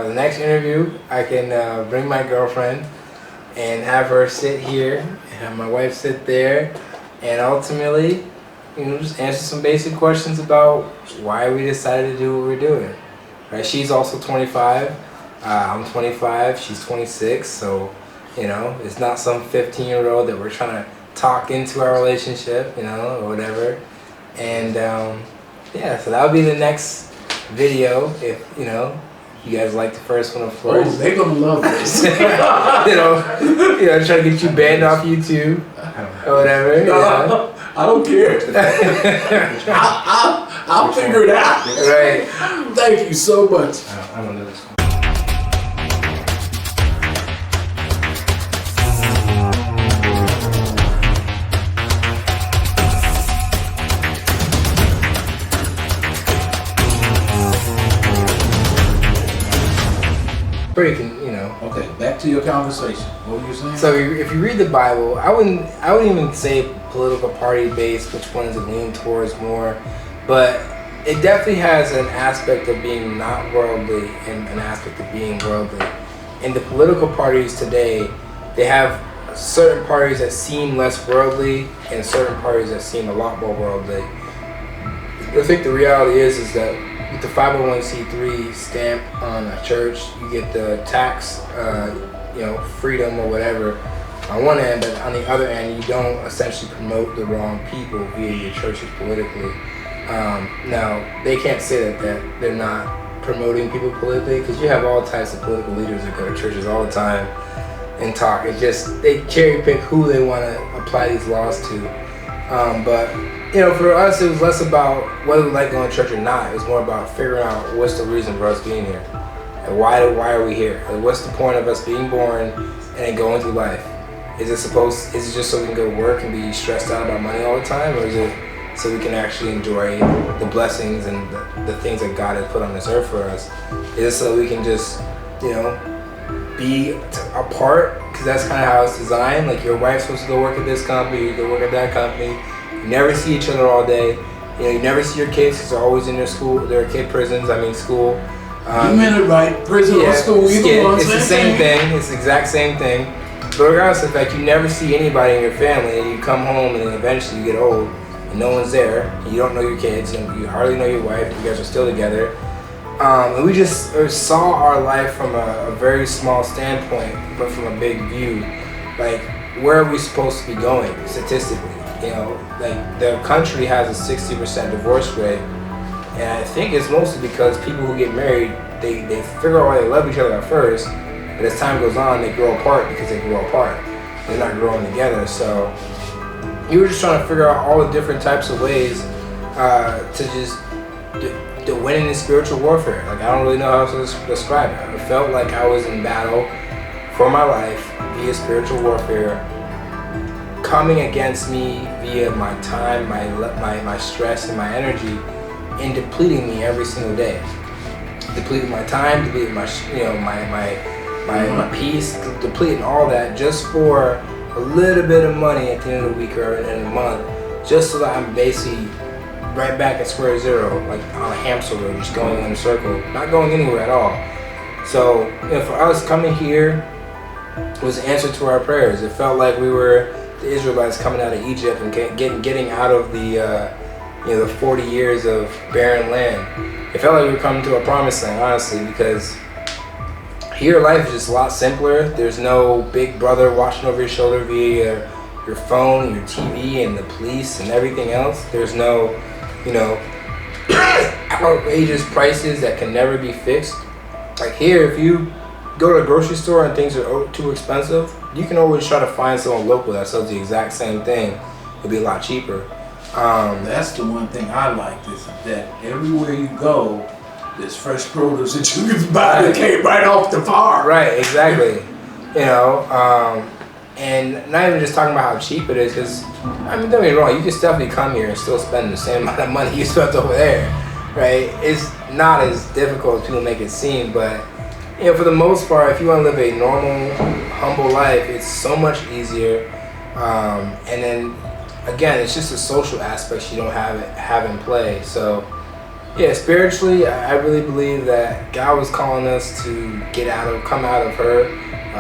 the next interview, I can bring my girlfriend and have her sit here and have my wife sit there, and ultimately, just answer some basic questions about why we decided to do what we're doing. Right? She's also 25. I'm 25. She's 26. So, it's not some 15-year-old that we're trying to talk into our relationship, or whatever. And so that'll be the next video. If you guys like the first one, of course. Oh, they're gonna love this. Try to get you banned off YouTube or whatever. No, I don't care. I'll figure it out. Right. Thank you so much. I don't know this one. Okay, back to your conversation. What were you saying? So if you read the Bible, I wouldn't even say political party based, which ones it lean towards more, but it definitely has an aspect of being not worldly and an aspect of being worldly. And the political parties today, they have certain parties that seem less worldly and certain parties that seem a lot more worldly. I think the reality is that with the 501c3 stamp on a church, you get the tax, freedom or whatever on one end, but on the other end, you don't essentially promote the wrong people via your churches politically. Now, they can't say that they're not promoting people politically, because you have all types of political leaders that go to churches all the time and talk. It's just they cherry pick who they want to apply these laws to. But for us, it was less about whether we like going to church or not. It was more about figuring out what's the reason for us being here, and why are we here? Like, what's the point of us being born and then going through life? Is it just so we can go to work and be stressed out about money all the time, or is it so we can actually enjoy the blessings and the things that God has put on this earth for us? Is it so we can just be apart? Because that's kind of how it's designed. Like, your wife's supposed to go work at this company, you go work at that company. You never see each other all day. You never see your kids because they're always in their kid prisons. School. You meant it right. Prison or school, either one. It's the same thing. It's the exact same thing. But regardless of the fact, you never see anybody in your family, and you come home and then eventually you get old and no one's there, and you don't know your kids, and you hardly know your wife, you guys are still together. And we just saw our life from a very small standpoint, but from a big view. Like, where are we supposed to be going statistically? The country has a 60% divorce rate, and I think it's mostly because people who get married, they figure out why they love each other at first, but as time goes on, they grow apart because they grow apart. They're not growing together. So you were just trying to figure out all the different types of ways to just to win in this spiritual warfare. Like, I don't really know how else to describe it. I felt like I was in battle for my life via spiritual warfare, coming against me via my time, my stress, and my energy, and depleting me every single day. Depleting my time, depleting my peace, depleting all that just for a little bit of money at the end of the week or at the end of the month, just so that I'm basically right back at square zero, like on a hamster wheel, just going in a circle, not going anywhere at all. So for us, coming here was the answer to our prayers. It felt like we were the Israelites coming out of Egypt and getting out of the 40 years of barren land. It felt like we were coming to a promised land, honestly, because here life is just a lot simpler. There's no big brother watching over your shoulder via your phone, your TV, and the police and everything else. There's no, outrageous prices that can never be fixed. Like here, if you go to a grocery store and things are too expensive, you can always try to find someone local that sells the exact same thing. It'll be a lot cheaper. That's the one thing I like, is that everywhere you go, there's fresh produce that you can buy that came right off the farm. Right, exactly. And not even just talking about how cheap it is, because, don't get me wrong, you can definitely come here and still spend the same amount of money you spent over there, right? It's not as difficult as people make it seem, but, for the most part, if you want to live a normal, humble life, it's so much easier. And then, again, it's just the social aspects you don't have in play. So, Yeah, spiritually, I really believe that God was calling us to come out of her,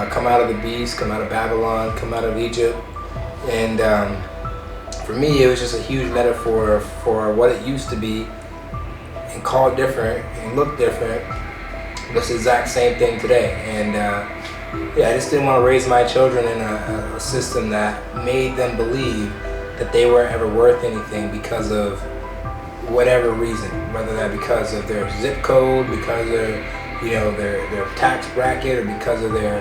come out of the beast, come out of Babylon, come out of Egypt. And for me, it was just a huge metaphor for what it used to be and called different and looked different. But it's the exact same thing today. And I just didn't want to raise my children in a system that made them believe that they weren't ever worth anything because of whatever reason, whether that because of their zip code, because of their tax bracket, or because of their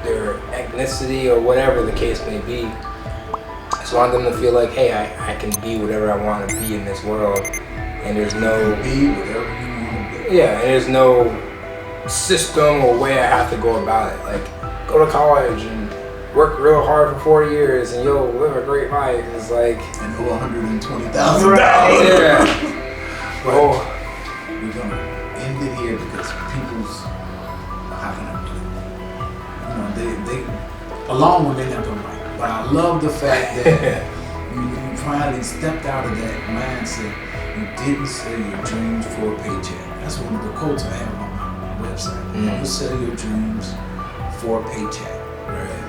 their ethnicity, or whatever the case may be. I just want them to feel like, hey, I can be whatever I want to be in this world, and there's no be whatever you want to be. Yeah, and there's no system or way I have to go about it. Like, go to college and work real hard for 4 years and you'll live a great life. It's like, and owe $120,000. Right. Yeah. But we're gonna end it here because people's, how can I put it? They along with they're not gonna like it. But I love the fact that you finally stepped out of that mindset. You didn't sell your dreams for a paycheck. That's one of the quotes I have on my website. Never sell your dreams for a paycheck. Right.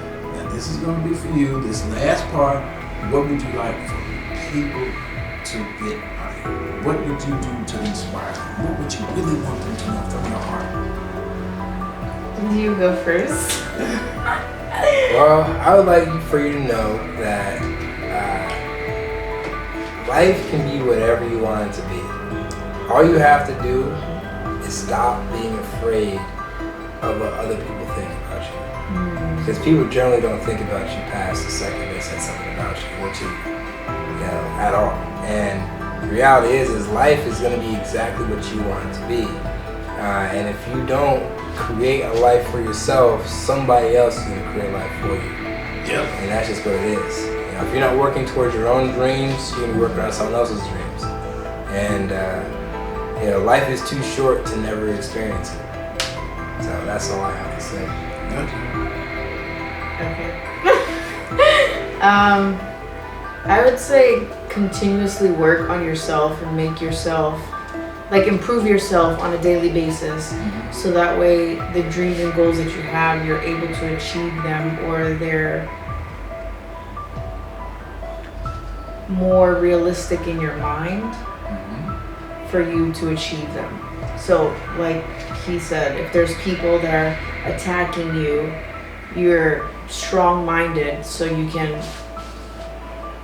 This is going to be for you. This last part, what would you like for people to get out of here? What would you do to inspire them? What would you really want them to know from your heart? You go first. Well, I would like for you to know that life can be whatever you want it to be. All you have to do is stop being afraid of what other people think about you. Because people generally don't think about you past the second they said something about you, at all. And the reality is life is going to be exactly what you want it to be. And if you don't create a life for yourself, somebody else is going to create a life for you. Yep. And that's just what it is. If you're not working towards your own dreams, you're going to be working on someone else's dreams. And life is too short to never experience it. So that's all I have to say. Okay. I would say continuously work on yourself and make yourself, improve yourself on a daily basis. So that way the dreams and goals that you have, you're able to achieve them, or they're more realistic in your mind for you to achieve them. So like he said, if there's people that are attacking you, you're strong-minded, so you can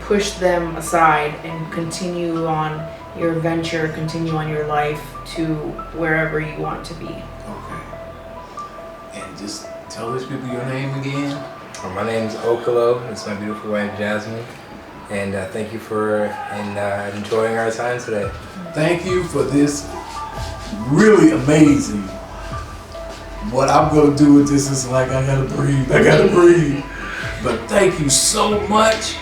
push them aside and continue on your venture, continue on your life to wherever you want to be. Okay. And just tell these people your name again. My name's Okolo. It's my beautiful wife, Jasmine. And thank you for enjoying our time today. Thank you for this really amazing. What I'm going to do with this is I gotta breathe. But thank you so much.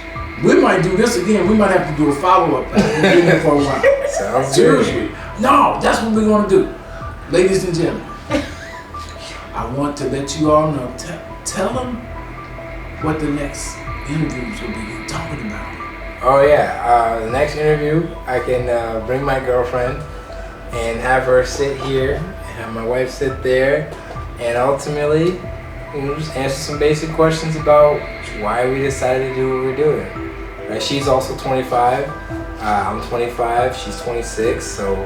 We might do this again. We might have to do a follow-up for a while. Sounds Seriously. No, that's what we're going to do. Ladies and gentlemen, I want to let you all know. Tell them what the next interviews will be talking about. Oh yeah, the next interview, I can bring my girlfriend and have her sit here, and have my wife sit there, and ultimately, just answer some basic questions about why we decided to do what we're doing. Right? She's also 25. I'm 25. She's 26. So,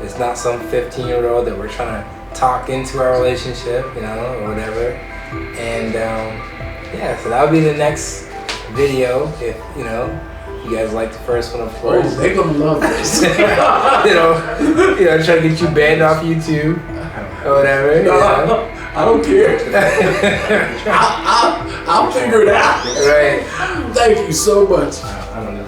it's not some 15-year-old that we're trying to talk into our relationship, or whatever. And so that'll be the next video. If you guys like the first one, of course. Oh, they're gonna love this. Try to get you banned off YouTube or whatever. No, I don't care. I'll figure it out. Right. Thank you so much. I don't know.